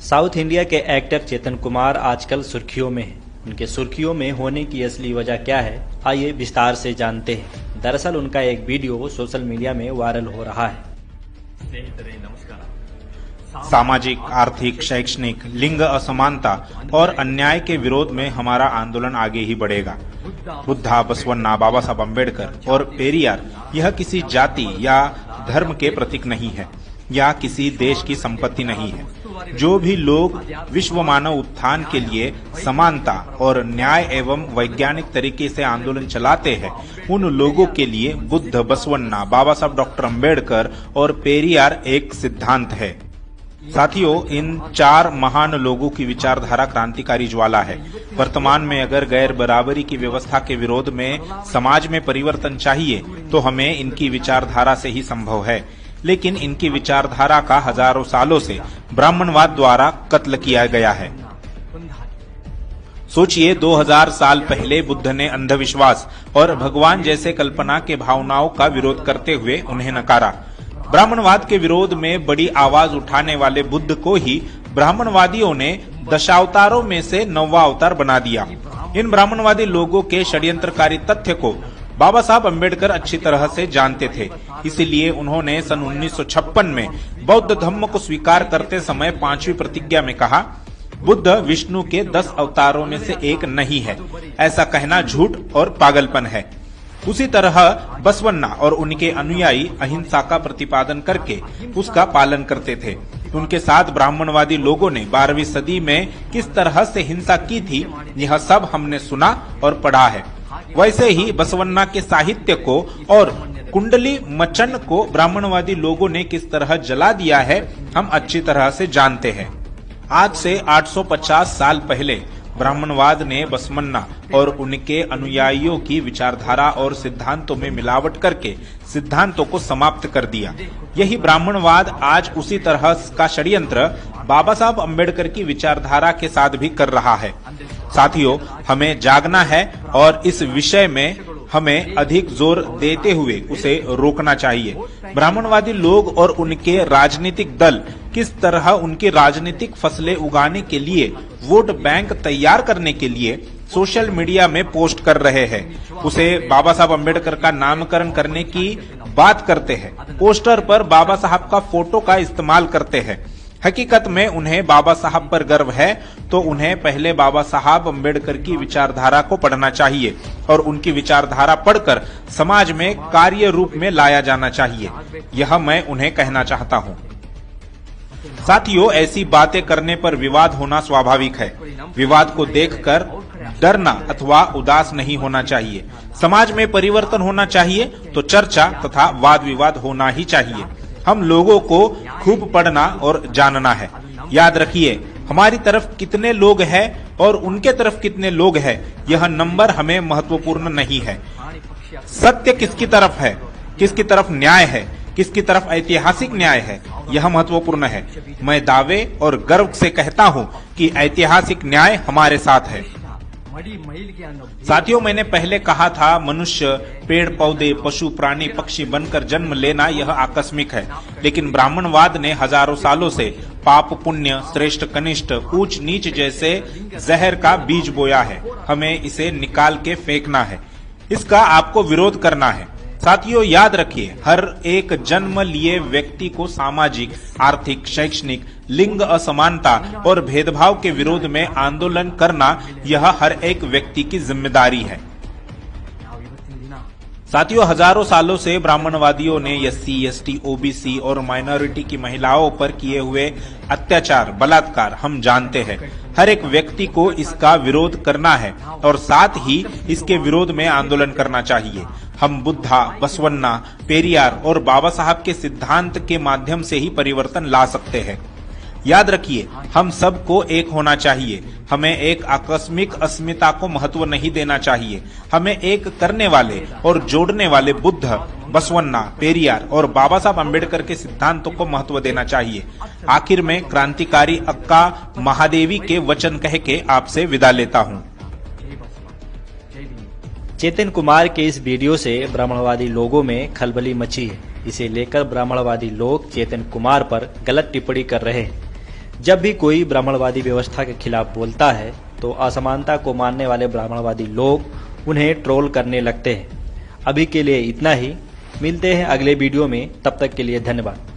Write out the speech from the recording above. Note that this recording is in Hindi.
साउथ इंडिया के एक्टर चेतन कुमार आजकल सुर्खियों में हैं। उनके सुर्खियों में होने की असली वजह क्या है, आइए विस्तार से जानते हैं। दरअसल उनका एक वीडियो सोशल मीडिया में वायरल हो रहा है। सामाजिक, आर्थिक, शैक्षणिक, लिंग असमानता और अन्याय के विरोध में हमारा आंदोलन आगे ही बढ़ेगा। बुद्धा, बसवन्ना, बाबा साहब अम्बेडकर और पेरियार यह किसी जाति या धर्म के प्रतीक नहीं है या किसी देश की संपत्ति नहीं है। जो भी लोग विश्व मानव उत्थान के लिए समानता और न्याय एवं वैज्ञानिक तरीके से आंदोलन चलाते हैं, उन लोगों के लिए बुद्ध, बसवन्ना, बाबा साहब डॉक्टर अम्बेडकर और पेरियार एक सिद्धांत है। साथियों, इन चार महान लोगों की विचारधारा क्रांतिकारी ज्वाला है। वर्तमान में अगर गैर बराबरी की व्यवस्था के विरोध में समाज में परिवर्तन चाहिए तो हमें इनकी विचारधारा से ही संभव है। लेकिन इनकी विचारधारा का हजारों सालों से ब्राह्मणवाद द्वारा कत्ल किया गया है। सोचिए, 2000 साल पहले बुद्ध ने अंधविश्वास और भगवान जैसे कल्पना के भावनाओं का विरोध करते हुए उन्हें नकारा। ब्राह्मणवाद के विरोध में बड़ी आवाज उठाने वाले बुद्ध को ही ब्राह्मणवादियों ने दशावतारों में से 9वां अवतार बना दिया। इन ब्राह्मणवादी लोगों के षड्यंत्रकारी तथ्य को बाबा साहब अम्बेडकर अच्छी तरह से जानते थे। इसीलिए उन्होंने सन 1956 में बौद्ध धर्म को स्वीकार करते समय 5वीं प्रतिज्ञा में कहा, बुद्ध विष्णु के 10 अवतारों में से एक नहीं है। ऐसा कहना झूठ और पागलपन है। उसी तरह बसवन्ना और उनके अनुयायी अहिंसा का प्रतिपादन करके उसका पालन करते थे। उनके साथ ब्राह्मणवादी लोगों ने 12वीं सदी में किस तरह से हिंसा की थी, यह सब हमने सुना और पढ़ा है। वैसे ही बसवन्ना के साहित्य को और कुंडली मचन को ब्राह्मणवादी लोगों ने किस तरह जला दिया है, हम अच्छी तरह से जानते हैं। आज से 850 साल पहले ब्राह्मणवाद ने बसवन्ना और उनके अनुयायियों की विचारधारा और सिद्धांतों में मिलावट करके सिद्धांतों को समाप्त कर दिया। यही ब्राह्मणवाद आज उसी तरह का षड्यंत्र बाबा साहब अम्बेडकर की विचारधारा के साथ भी कर रहा है। साथियों, हमें जागना है और इस विषय में हमें अधिक जोर देते हुए उसे रोकना चाहिए। ब्राह्मणवादी लोग और उनके राजनीतिक दल किस तरह उनकी राजनीतिक फसलें उगाने के लिए, वोट बैंक तैयार करने के लिए सोशल मीडिया में पोस्ट कर रहे हैं, उसे बाबा साहब अम्बेडकर का नामकरण करने की बात करते हैं, पोस्टर पर बाबा साहब का फोटो का इस्तेमाल करते हैं। हकीकत में उन्हें बाबा साहब पर गर्व है तो उन्हें पहले बाबा साहब अम्बेडकर की विचारधारा को पढ़ना चाहिए और उनकी विचारधारा पढ़कर समाज में कार्य रूप में लाया जाना चाहिए। यह मैं उन्हें कहना चाहता हूं। साथियों, ऐसी बातें करने पर विवाद होना स्वाभाविक है। विवाद को देखकर डरना अथवा उदास नहीं होना चाहिए। समाज में परिवर्तन होना चाहिए तो चर्चा तथा वाद विवाद होना ही चाहिए। हम लोगों को खूब पढ़ना और जानना है। याद रखिए, हमारी तरफ कितने लोग हैं और उनके तरफ कितने लोग हैं, यह नंबर हमें महत्वपूर्ण नहीं है। सत्य किसकी तरफ है, किसकी तरफ न्याय है, किसकी तरफ ऐतिहासिक न्याय है, यह महत्वपूर्ण है। मैं दावे और गर्व से कहता हूं कि ऐतिहासिक न्याय हमारे साथ है। साथियों, मैंने पहले कहा था, मनुष्य, पेड़ पौधे, पशु, प्राणी, पक्षी बनकर जन्म लेना यह आकस्मिक है। लेकिन ब्राह्मणवाद ने हजारों सालों से पाप पुण्य, श्रेष्ठ कनिष्ठ, ऊंच नीच जैसे जहर का बीज बोया है। हमें इसे निकाल के फेंकना है। इसका आपको विरोध करना है। साथियों, याद रखिए, हर एक जन्म लिए व्यक्ति को सामाजिक, आर्थिक, शैक्षणिक, लिंग असमानता और भेदभाव के विरोध में आंदोलन करना यह हर एक व्यक्ति की जिम्मेदारी है। साथियों, हजारों सालों से ब्राह्मणवादियों ने एससी, एसटी, ओबीसी और माइनॉरिटी की महिलाओं पर किए हुए अत्याचार, बलात्कार हम जानते हैं। हर एक व्यक्ति को इसका विरोध करना है और साथ ही इसके विरोध में आंदोलन करना चाहिए। हम बुद्धा, बसवन्ना, पेरियार और बाबा साहब के सिद्धांत के माध्यम से ही परिवर्तन ला सकते हैं। याद रखिए, हम सबको एक होना चाहिए। हमें एक आकस्मिक अस्मिता को महत्व नहीं देना चाहिए। हमें एक करने वाले और जोड़ने वाले बुद्ध, बसवन्ना, पेरियार और बाबा साहब अम्बेडकर के सिद्धांतों को महत्व देना चाहिए। आखिर में क्रांतिकारी अक्का महादेवी के वचन कह के आपसे विदा लेता हूं। चेतन कुमार के इस वीडियो से ब्राह्मणवादी लोगों में खलबली मची है। इसे लेकर ब्राह्मणवादी लोग चेतन कुमार पर गलत टिप्पणी कर रहे हैं। जब भी कोई ब्राह्मणवादी व्यवस्था के खिलाफ बोलता है तो असमानता को मानने वाले ब्राह्मणवादी लोग उन्हें ट्रोल करने लगते हैं। अभी के लिए इतना ही, मिलते हैं अगले वीडियो में, तब तक के लिए धन्यवाद।